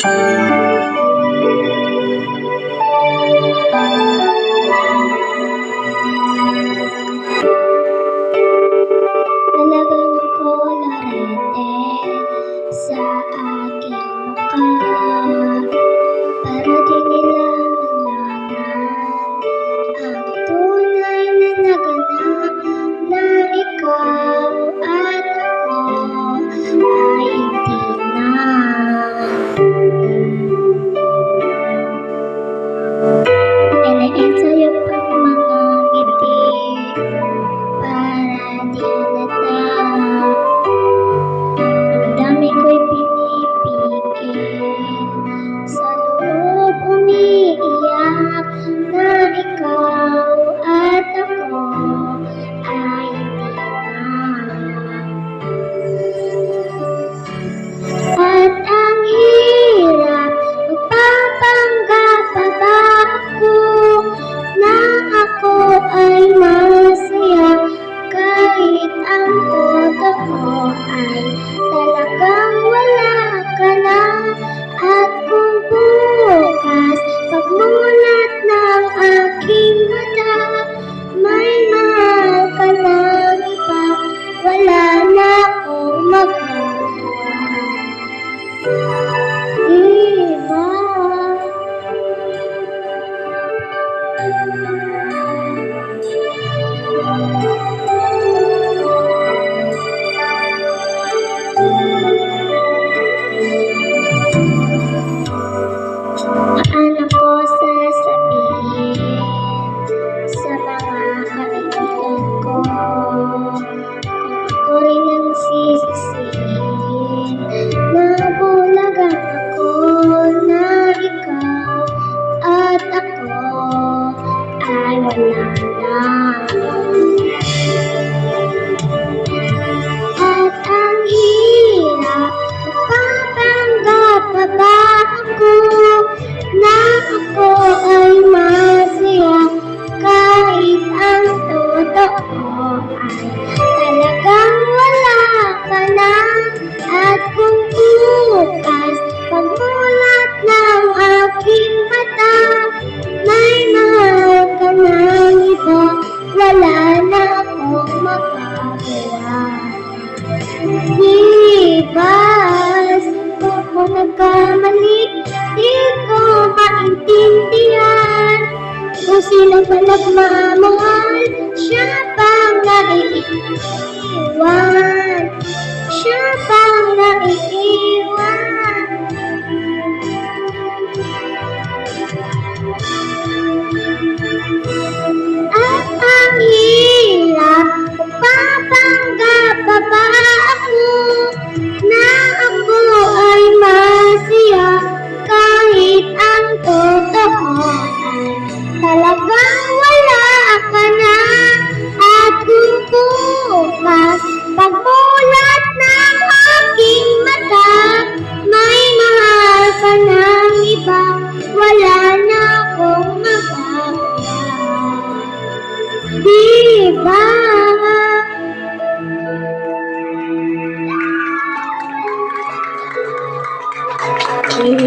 Halagang kolorete sa aking mukha, para di nila malaman ang tunay na naganap, na ikaw at ako ay hindi na. Ine-ensayo pang mga ngiti para di halata. Ang dami ko'y pinipigil, sa loob umiiyak na ikaw at ako ay hindi na. At ang hirap, magpapanggap pa ba ako na ako ay masaya, kahit ang totoo ay talagang wala ka na. At kung bukas pagmulat ng aking mata, may mahal ka ng iba, wala na akong magagawa. Diba? Paano ko sasabihin sa mga kaibigan ko kung ako rin ang sisisihin? Nabulaga ako na ikaw at ako ay wala na. At ang hirap, magpapanggap pa ba ako na ako ay masaya, kahit ang totoo ay talagang wala ka na. At kung bukas pagmulat ng aking mata, may mahal ka ng iba, wala na akong magagawa. Diba? Saan ako nagkamali? Di ko maintindihan kung sino pa nagmamahal, siya pang naiiwan, siya pang naiiwan. At ang hirap, magpapanggap pa ba ako na ako ay masaya, kahit ang totoo ay talagang wala ka na. At kung bukas pagmulat ng aking mata, may mahal ka ng iba, wala na akong magagawa. Diba? May